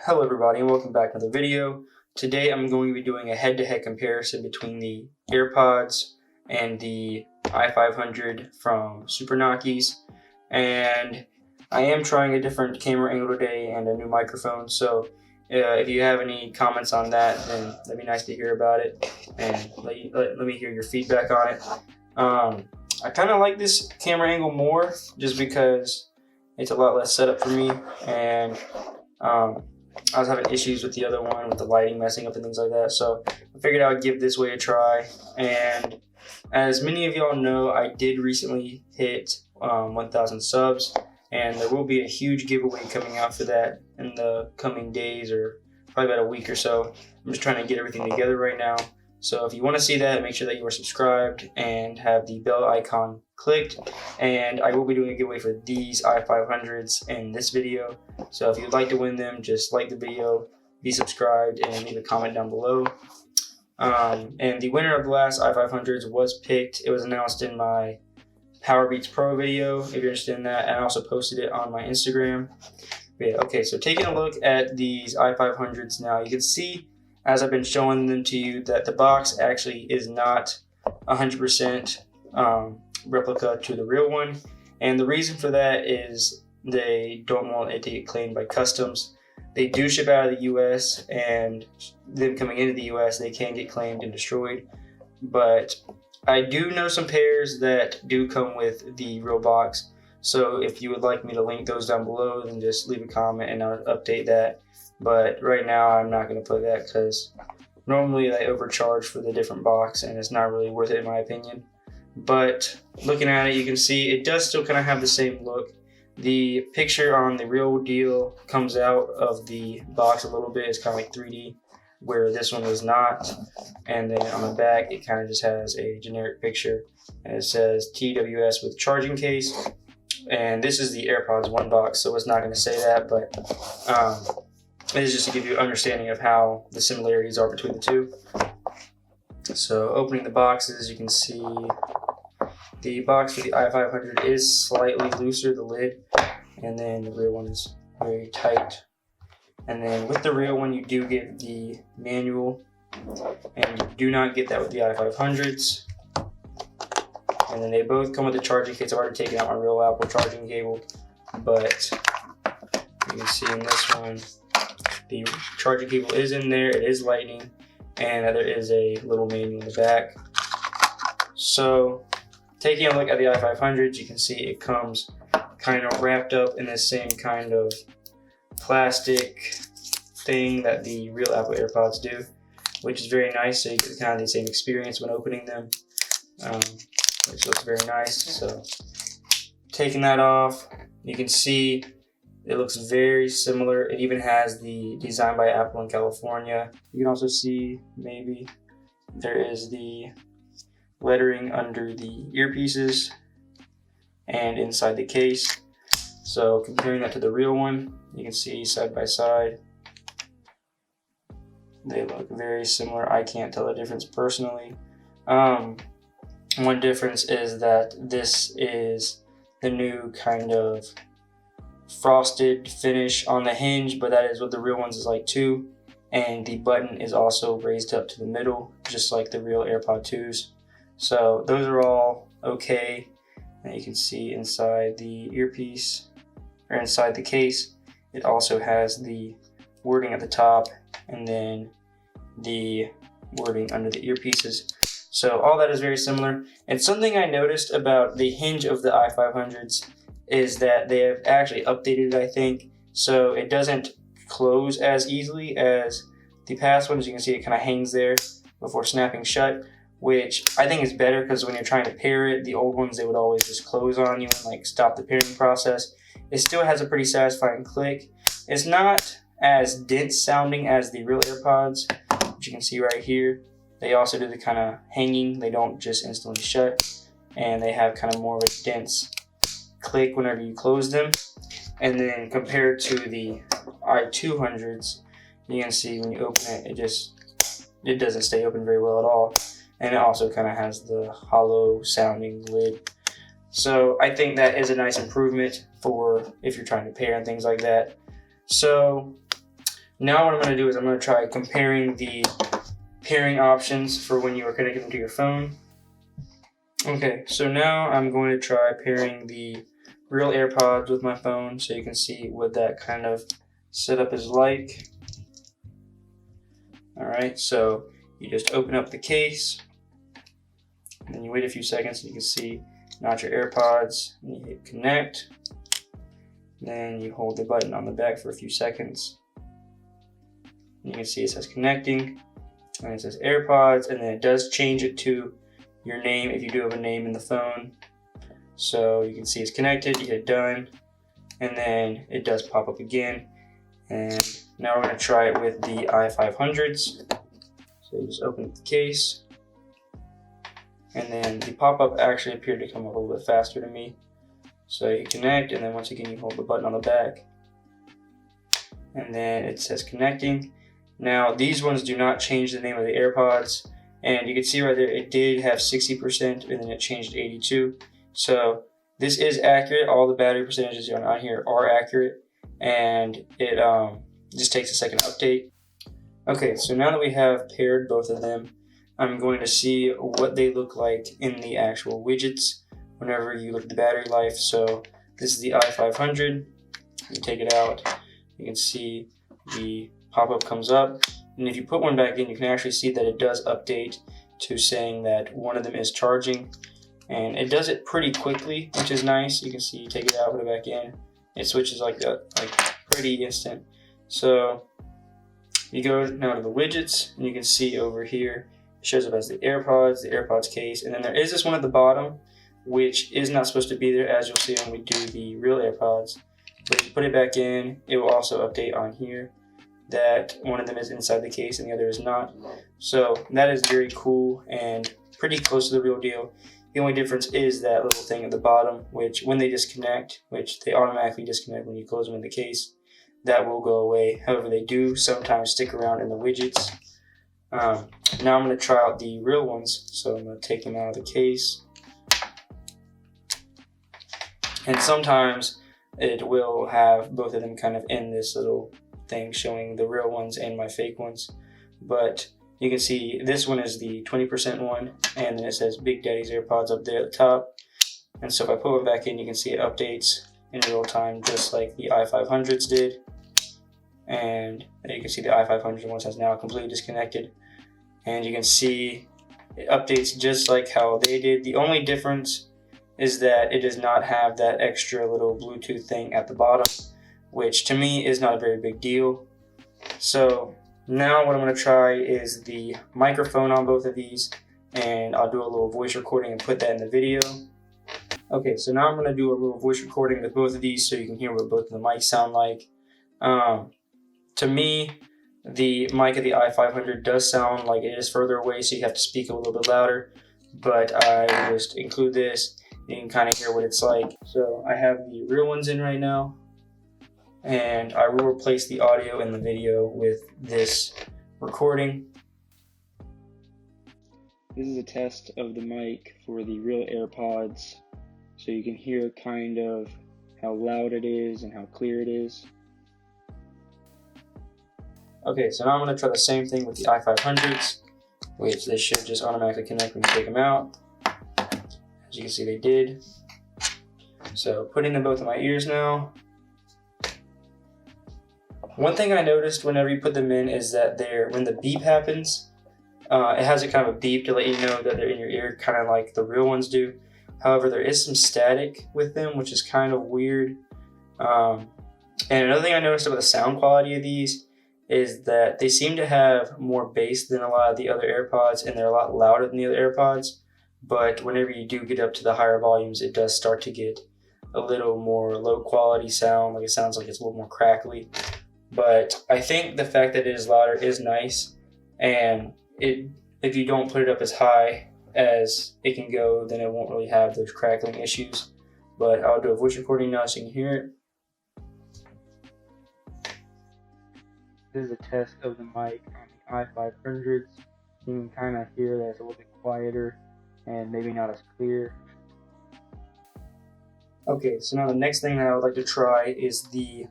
Hello everybody and welcome back to the video. Today I'm going to be doing a head-to-head comparison between the AirPods and the i500 from superknockies, and I am trying a different camera angle today and a new microphone, so if you have any comments on that, then that'd be nice to hear about it and let me hear your feedback on it. I kind of like this camera angle more just because it's a lot less setup for me, and I was having issues with the other one with the lighting messing up and things like that, so I figured I would give this way a try. And as many of y'all know, I did recently hit 1,000 subs, and there will be a huge giveaway coming out for that in the coming days, or probably about a week or so. I'm just trying to get everything together right now, so if you want to see that, make sure that you are subscribed and have the bell icon clicked. And I will be doing a giveaway for these i500s in this video, so if you'd like to win them, just like the video, be subscribed, and leave a comment down below. And the winner of the last i500s was picked. It was announced in my Power Beats Pro video, if you're interested in that, and I also posted it on my Instagram. But yeah, okay, so taking a look at these i500s now, you can see, as I've been showing them to you, that the box actually is not 100% replica to the real one. And the reason for that is they don't want it to get claimed by customs. They do ship out of the US, and them coming into the US, they can get claimed and destroyed. But I do know some pairs that do come with the real box. So if you would like me to link those down below, then just leave a comment and I'll update that. But right now I'm not going to put that because normally I overcharge for the different box and it's not really worth it in my opinion. But looking at it, you can see it does still kind of have the same look. The picture on the real deal comes out of the box a little bit. It's kind of like 3D, where this one was not. And then on the back, it kind of just has a generic picture, and it says TWS with charging case. And this is the AirPods 1 box, so it's not going to say that, but it is just to give you an understanding of how the similarities are between the two. So opening the boxes, you can see the box for the i500 is slightly looser, the lid, and then the real one is very tight. And then with the real one, you do get the manual, and you do not get that with the i500s. And then they both come with the charging case. I've already taken out my real Apple charging cable, but you can see in this one, the charging cable is in there, it is lightning, and there is a little manual in the back. So taking a look at the i500s, you can see it comes kind of wrapped up in the same kind of plastic thing that the real Apple AirPods do, which is very nice, so you get kind of the same experience when opening them, which looks very nice. So taking that off, you can see it looks very similar. It even has the design by Apple in California. You can also see maybe there is the lettering under the earpieces and inside the case. So comparing that to the real one, you can see side by side, they look very similar. I can't tell the difference personally. One difference is that this is the new kind of frosted finish on the hinge, but that is what the real ones is like too. And the button is also raised up to the middle, just like the real AirPod 2s. So those are all okay. And you can see inside the earpiece, or inside the case, it also has the wording at the top and then the wording under the earpieces. So all that is very similar. And something I noticed about the hinge of the i500s is that they have actually updated it, I think, so it doesn't close as easily as the past ones. You can see it kind of hangs there before snapping shut, which I think is better, because when you're trying to pair it, the old ones, they would always just close on you and like stop the pairing process. It still has a pretty satisfying click. It's not as dense sounding as the real AirPods, which you can see right here. They also do the kind of hanging. They don't just instantly shut, and they have kind of more of a dense click whenever you close them. And then compared to the i200s, you can see when you open it, it doesn't stay open very well at all. And it also kind of has the hollow sounding lid. So I think that is a nice improvement for if you're trying to pair and things like that. So Now what I'm going to do is I'm going to try comparing the pairing options for when you are connecting them to your phone. Okay, so now I'm going to try pairing the real AirPods with my phone so you can see what that kind of setup is like. Alright, so you just open up the case, and then you wait a few seconds and you can see not your AirPods, and you hit connect. Then you hold the button on the back for a few seconds. And you can see it says connecting, and it says AirPods, and then it does change it to your name if you do have a name in the phone. So you can see it's connected, you hit done, and then it does pop up again. And now we're going to try it with the i500s. So you just open up the case, and then the pop-up actually appeared to come up a little bit faster to me. So you connect, and then once again you hold the button on the back, and then it says connecting. Now these ones do not change the name of the AirPods, and you can see right there it did have 60% and then it changed to 82. So this is accurate. All the battery percentages on here are accurate, and it just takes a second to update. Okay, so now that we have paired both of them, I'm going to see what they look like in the actual widgets whenever you look at the battery life. So this is the i500. You take it out, you can see the pop-up comes up, and if you put one back in, you can actually see that it does update to saying that one of them is charging, and it does it pretty quickly, which is nice. You can see you take it out, put it back in, it switches like that, like pretty instant. So you go now to the widgets, and you can see over here it shows up as the AirPods case, and then there is this one at the bottom which is not supposed to be there, as you'll see when we do the real AirPods. But if you put it back in, it will also update on here that one of them is inside the case and the other is not. So that is very cool and pretty close to the real deal. The only difference is that little thing at the bottom, which when they disconnect, which they automatically disconnect when you close them in the case, that will go away. However, they do sometimes stick around in the widgets. Now I'm going to try out the real ones. So I'm going to take them out of the case. And sometimes it will have both of them kind of in this little thing showing the real ones and my fake ones. But you can see this one is the 20% one, and then it says Big Daddy's AirPods up there at the top. And so if I put one back in, you can see it updates in real time just like the i500s did. And you can see the i500 one has now completely disconnected. And you can see it updates just like how they did. The only difference is that it does not have that extra little Bluetooth thing at the bottom, which to me is not a very big deal. So now what I'm going to try is the microphone on both of these, and I'll do a little voice recording and put that in the video. Okay, so now I'm going to do a little voice recording with both of these so you can hear what both of the mics sound like. To me, the mic of the i500 does sound like it is further away, so you have to speak a little bit louder, but I will just include this. You can kind of hear what it's like. So I have the real ones in right now, and I will replace the audio in the video with this recording. This is a test of the mic for the real AirPods, so you can hear kind of how loud it is and how clear it is. Okay, so now I'm going to try the same thing with the i500s, which they should just automatically connect when you take them out. As you can see, they did. So putting them both in my ears now. One thing I noticed whenever you put them in is that when the beep happens, it has a kind of a beep to let you know that they're in your ear, kind of like the real ones do. However, there is some static with them, which is kind of weird. And another thing I noticed about the sound quality of these is that they seem to have more bass than a lot of the other AirPods, and they're a lot louder than the other AirPods. But whenever you do get up to the higher volumes, it does start to get a little more low quality sound, like it sounds like it's a little more crackly. But I think the fact that it is louder is nice, and if you don't put it up as high as it can go, then it won't really have those crackling issues. But I'll do a voice recording now so you can hear it. This is a test of the mic on the i500s. You can kind of hear that it's a little bit quieter and maybe not as clear. Okay, so now the next thing that I would like to try is the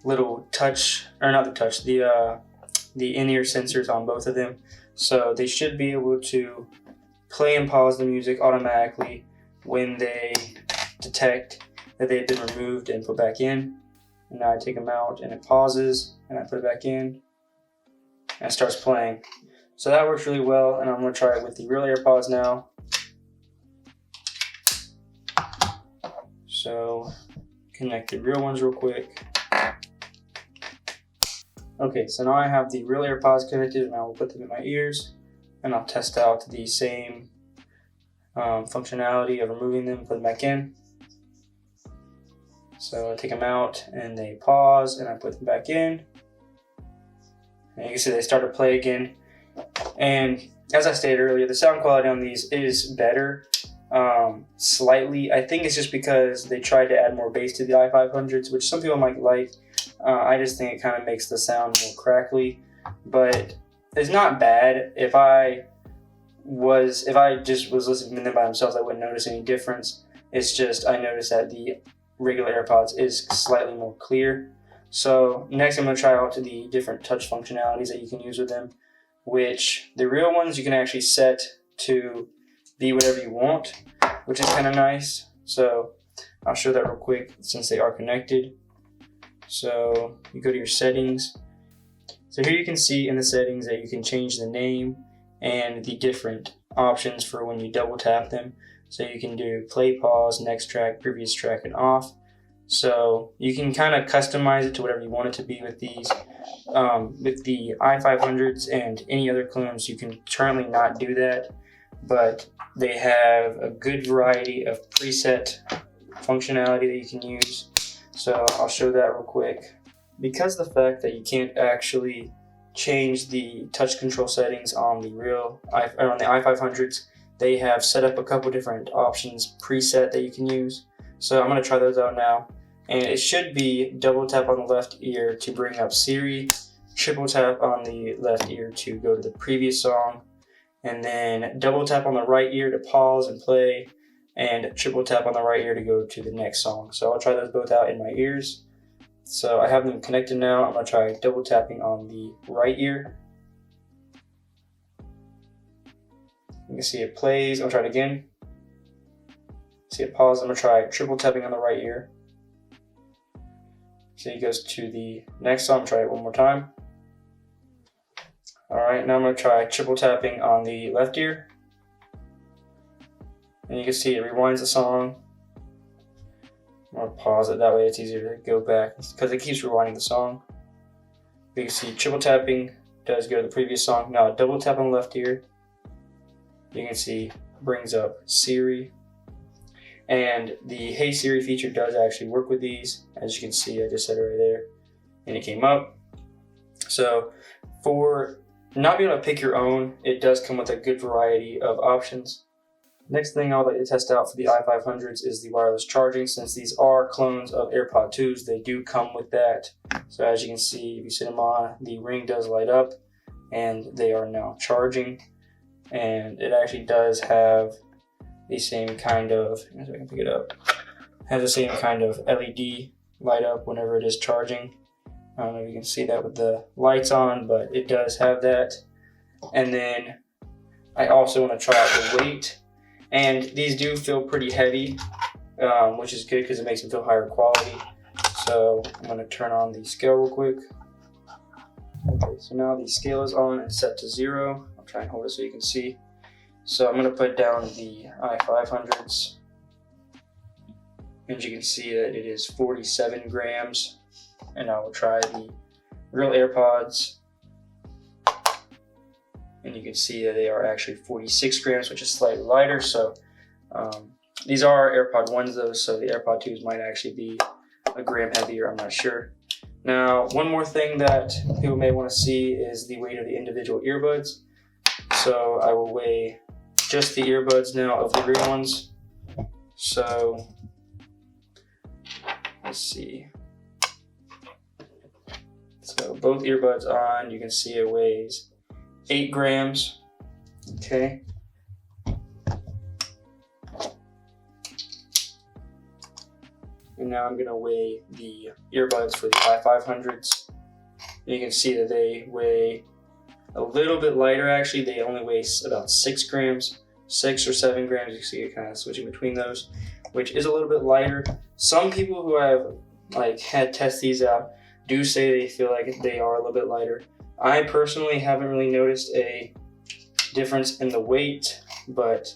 little touch, or not the touch, the in-ear sensors on both of them. So they should be able to play and pause the music automatically when they detect that they've been removed and put back in. And now I take them out and it pauses and I put it back in and it starts playing. So that works really well, and I'm going to try it with the real AirPods now. So connect the real ones real quick. Okay, so now I have the real AirPods connected, and I will put them in my ears and I'll test out the same functionality of removing them, put them back in. So I take them out and they pause and I put them back in. And you can see they start to play again. And as I stated earlier, the sound quality on these is better slightly. I think it's just because they tried to add more bass to the i500s, which some people might like. I just think it kind of makes the sound more crackly, but it's not bad. If I just was listening to them by themselves, I wouldn't notice any difference. It's just I noticed that the regular AirPods is slightly more clear. So next I'm going to try out the different touch functionalities that you can use with them, which the real ones you can actually set to be whatever you want, which is kind of nice. So I'll show that real quick since they are connected. So you go to your settings. So here you can see in the settings that you can change the name and the different options for when you double tap them. So you can do play, pause, next track, previous track, and off. So you can kind of customize it to whatever you want it to be with these. With the i500s and any other clones, you can currently not do that, but they have a good variety of preset functionality that you can use. So I'll show that real quick. Because of the fact that you can't actually change the touch control settings on the on the i500s, they have set up a couple different options preset that you can use. So I'm going to try those out now. And it should be double tap on the left ear to bring up Siri, triple tap on the left ear to go to the previous song, and then double tap on the right ear to pause and play, and triple tap on the right ear to go to the next song. So I'll try those both out in my ears. So I have them connected now. I'm going to try double tapping on the right ear. You can see it plays. I'll try it again. See it pause. I'm going to try triple tapping on the right ear. So it goes to the next song. Try it one more time. Alright, now I'm going to try triple tapping on the left ear. And you can see it rewinds the song. I'm going to pause it, that way it's easier to go back because it keeps rewinding the song. You can see triple tapping does go to the previous song. Now double tap on the left ear. You can see brings up Siri. And the Hey Siri feature does actually work with these. As you can see, I just said it right there. And it came up. So for not being able to pick your own, it does come with a good variety of options. Next thing I would like to test out for the i500s is the wireless charging. Since these are clones of AirPod 2s, they do come with that. So as you can see, if you sit them on, the ring does light up and they are now charging. And it actually does have the same kind of, if I can pick it up, has the same kind of LED light up whenever it is charging. I don't know if you can see that with the lights on, but it does have that. And then I also want to try out the weight. And these do feel pretty heavy, which is good because it makes them feel higher quality. So I'm going to turn on the scale real quick. Okay, so now the scale is on and set to 0. I'll try and hold it so you can see. So I'm going to put down the i500s. And you can see that it is 47 grams. And I will try the real AirPods. And you can see that they are actually 46 grams, which is slightly lighter. So these are AirPod 1s though, so the AirPod 2s might actually be a gram heavier, I'm not sure. Now, one more thing that people may want to see is the weight of the individual earbuds. So I will weigh just the earbuds now of the real ones. So let's see. So both earbuds on, you can see it weighs 8 grams. Okay. And and now I'm going to weigh the earbuds for the i500s. You can see that they weigh a little bit lighter. Actually, they only weigh about 6 grams, 6 or 7 grams. You see it kind of switching between those, which is a little bit lighter. Some people who I've had test these out do say they feel like they are a little bit lighter. I personally haven't really noticed a difference in the weight, but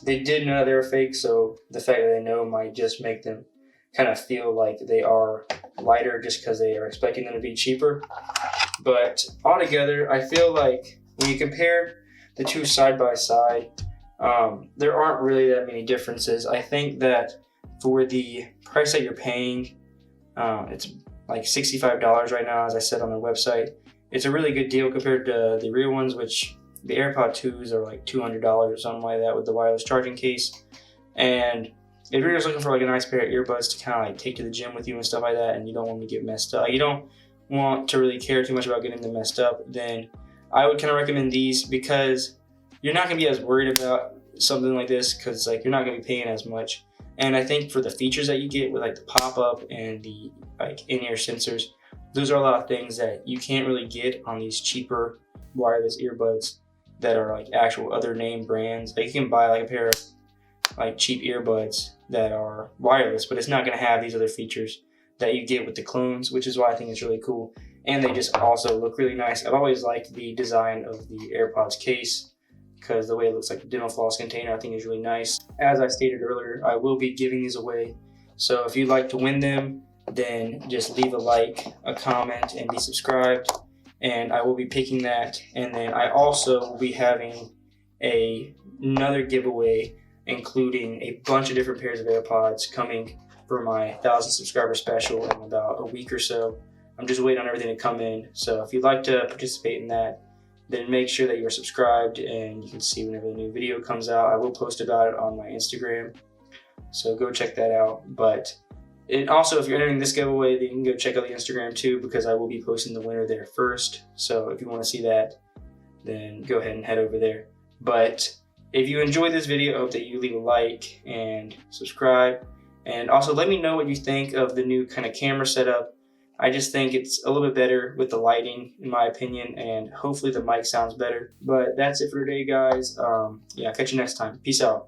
they did know they were fake, so the fact that they know might just make them kind of feel like they are lighter just because they are expecting them to be cheaper. But altogether, I feel like when you compare the two side by side, there aren't really that many differences. I think that for the price that you're paying, it's like $65 right now, as I said on the website. It's a really good deal compared to the real ones, which the AirPod 2s are like $200 or something like that with the wireless charging case. And if you're just looking for like a nice pair of earbuds to kind of like take to the gym with you and stuff like that, and you don't want to get messed up, you don't want to really care too much about getting them messed up, then I would kind of recommend these, because you're not going to be as worried about something like this, because like you're not going to be paying as much. And I think for the features that you get with like the pop-up and the like in-ear sensors, those are a lot of things that you can't really get on these cheaper wireless earbuds that are like actual other name brands. Like you can buy like a pair of like cheap earbuds that are wireless, but it's not going to have these other features that you get with the clones, which is why I think it's really cool. And they just also look really nice. I've always liked the design of the AirPods case, because the way it looks like the dental floss container I think is really nice. As I stated earlier, I will be giving these away. So if you'd like to win them, then just leave a like, a comment, and be subscribed. And I will be picking that. And then I also will be having another giveaway, including a bunch of different pairs of AirPods coming for my 1,000 subscriber special in about a week or so. I'm just waiting on everything to come in. So if you'd like to participate in that, then make sure that you're subscribed and you can see whenever the new video comes out. I will post about it on my Instagram, so go check that out. But also, if you're entering this giveaway, then you can go check out the Instagram too, because I will be posting the winner there first. So if you want to see that, then go ahead and head over there. But if you enjoyed this video, I hope that you leave a like and subscribe. And also let me know what you think of the new kind of camera setup. I just think it's a little bit better with the lighting, in my opinion, and hopefully the mic sounds better. But that's it for today, guys. Yeah, catch you next time. Peace out.